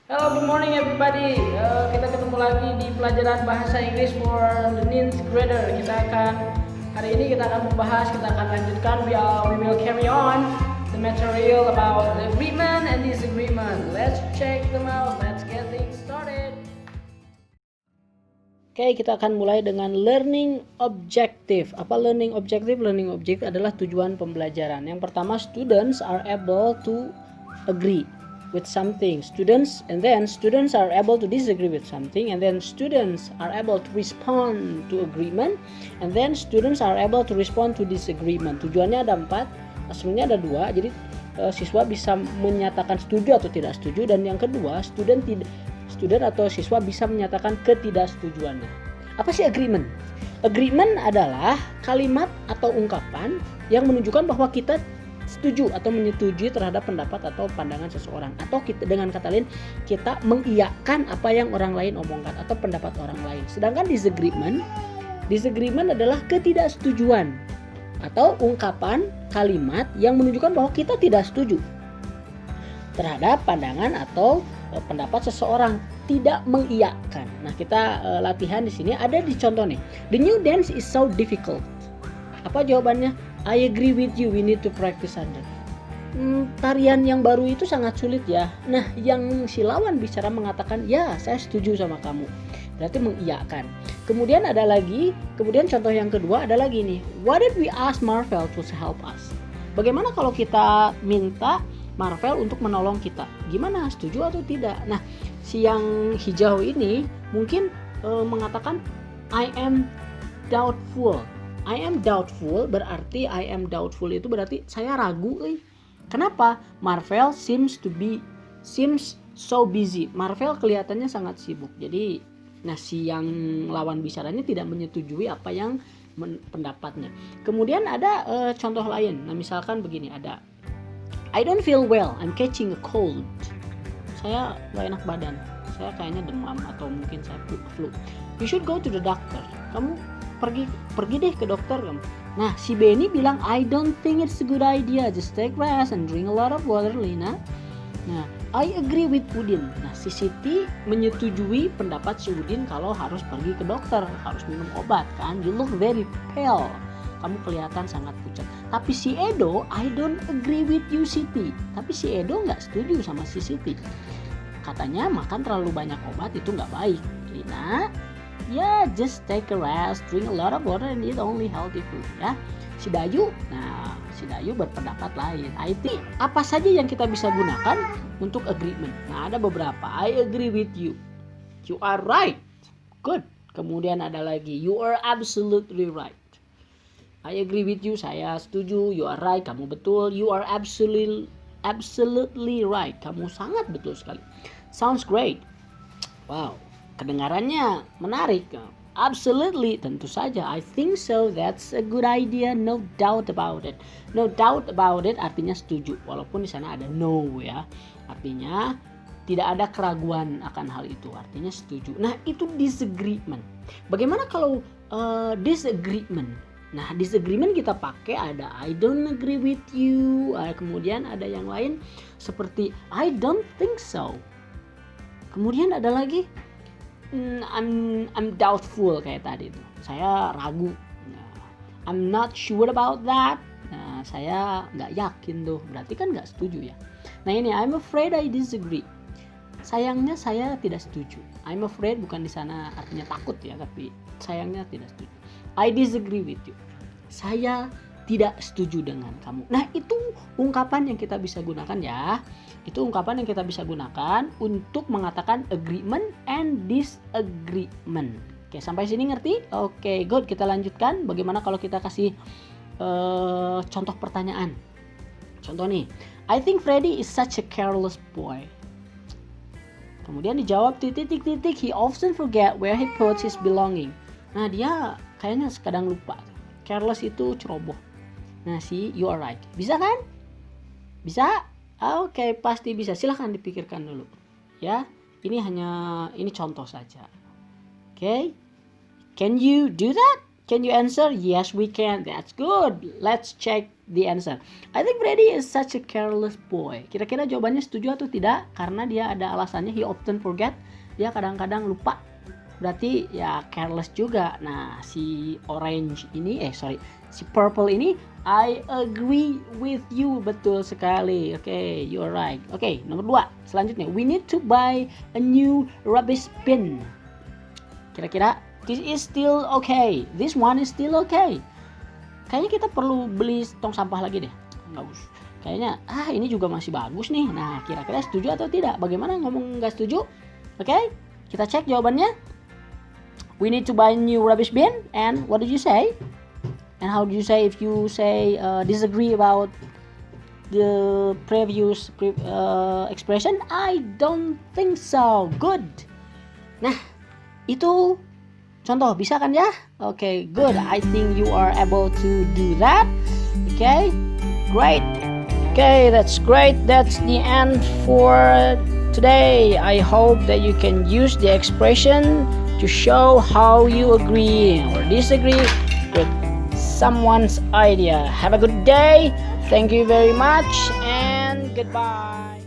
Hello, good morning everybody. Kita ketemu lagi di pelajaran bahasa Inggris for the ninth grader. Hari ini kita akan membahas, kita akan lanjutkan. We will carry on the material about the agreement and disagreement. Let's check them out. Let's get things started. Oke, kita akan mulai dengan learning objective. Apa learning objective? Learning objective adalah tujuan pembelajaran. Yang pertama, students are able to agree with something. Students are able to disagree with something, and then students are able to respond to agreement, and then students are able to respond to disagreement. Tujuannya ada 4, sebenarnya ada 2. Jadi siswa bisa menyatakan setuju atau tidak setuju, dan yang kedua, student atau siswa bisa menyatakan ketidaksetujuannya. Apa sih agreement? Agreement adalah kalimat atau ungkapan yang menunjukkan bahwa kita setuju atau menyetujui terhadap pendapat atau pandangan seseorang, atau kita, dengan kata lain, kita mengiyakan apa yang orang lain omongkan atau pendapat orang lain. Sedangkan disagreement adalah ketidaksetujuan atau ungkapan kalimat yang menunjukkan bahwa kita tidak setuju terhadap pandangan atau pendapat seseorang, tidak mengiyakan. Nah, kita latihan di sini ada di contoh nih. The new dance is so difficult. Apa jawabannya? I agree with you, we need to practice harder. Tarian yang baru itu sangat sulit ya. Nah, yang si lawan bicara mengatakan, ya saya setuju sama kamu. Berarti mengiyakan. Kemudian contoh yang kedua ada lagi nih. What if we ask Marvel to help us? Bagaimana kalau kita minta Marvel untuk menolong kita? Gimana, setuju atau tidak? Nah, si yang hijau ini mungkin mengatakan I am doubtful. I am doubtful itu berarti saya ragu. Kenapa? Marvel seems so busy. Marvel kelihatannya sangat sibuk. Jadi, si yang lawan bicaranya tidak menyetujui apa yang pendapatnya. Kemudian ada contoh lain. Nah, misalkan begini, ada I don't feel well, I'm catching a cold. Saya gak enak badan. Saya kayaknya demam atau mungkin saya flu. You should go to the doctor. Kamu pergi deh ke dokter kamu. Nah, si Benny bilang I don't think it's a good idea, just take rest and drink a lot of water, Lina. Nah, I agree with Udin. Nah, si Siti menyetujui pendapat si Udin kalau harus pergi ke dokter, harus minum obat kan. You look very pale. Kamu kelihatan sangat pucat. Tapi si Edo, I don't agree with you, Siti. Tapi si Edo nggak setuju sama si Siti. Katanya makan terlalu banyak obat itu nggak baik, Lina. Ya, just take a rest, drink a lot of water and eat only healthy food ya. Si Dayu berpendapat lain. IT, apa saja yang kita bisa gunakan untuk agreement? Nah, ada beberapa. I agree with you. You are right. Good. Kemudian ada lagi, you are absolutely right. I agree with you, saya setuju. You are right, kamu betul. You are absolutely right, kamu sangat betul sekali. Sounds great. Wow, kedengarannya menarik. Absolutely, tentu saja. I think so, that's a good idea. No doubt about it. No doubt about it artinya setuju. Walaupun di sana ada no ya. Artinya tidak ada keraguan akan hal itu. Artinya setuju. Nah, itu disagreement. Bagaimana kalau disagreement? Nah, disagreement kita pakai ada I don't agree with you. Kemudian ada yang lain seperti I don't think so. Kemudian ada lagi I'm doubtful kayak tadi tuh. Saya ragu. Nah, I'm not sure about that. Nah, saya nggak yakin tuh. Berarti kan nggak setuju ya. Nah, ini I'm afraid I disagree. Sayangnya saya tidak setuju. I'm afraid bukan di sana artinya takut ya, tapi sayangnya tidak setuju. I disagree with you. Saya tidak setuju dengan kamu. Nah, itu ungkapan yang kita bisa gunakan ya. Itu ungkapan yang kita bisa gunakan untuk mengatakan agreement and disagreement. Oke, sampai sini ngerti? Oke, good. Kita lanjutkan. Bagaimana kalau kita kasih contoh pertanyaan? Contoh nih. I think Freddy is such a careless boy. Kemudian dijawab titik. He often forget where he puts his belonging. Nah, dia kayaknya kadang lupa. Careless itu ceroboh. Nah, you are right. Bisa kan? Bisa? Oke, pasti bisa. Silahkan dipikirkan dulu. Ya, ini contoh saja. Oke. Can you do that? Can you answer? Yes, we can. That's good. Let's check the answer. I think Freddy is such a careless boy. Kira-kira jawabannya setuju atau tidak? Karena dia ada alasannya, he often forget. Dia kadang-kadang lupa. Berarti ya careless juga. Nah, si orange ini, si purple ini, I agree with you. Betul sekali. Oke, you are right. Oke, nomor 2. Selanjutnya, we need to buy a new rubbish bin. Kira-kira, this is still okay. This one is still okay. Kayaknya kita perlu beli tong sampah lagi deh. Nggak usah. Kayaknya, ini juga masih bagus nih. Nah, kira-kira setuju atau tidak? Bagaimana ngomong nggak setuju? Oke, kita cek jawabannya. We need to buy a new rubbish bin. And what did you say? And how do you say if you say disagree about the previous expression? I don't think so. Good. Nah, itu contoh, bisa kan ya? Okay, good. I think you are able to do that. Okay, great. Okay, that's great. That's the end for today. I hope that you can use the expression to show how you agree or disagree with someone's idea. Have a good day. Thank you very much and goodbye.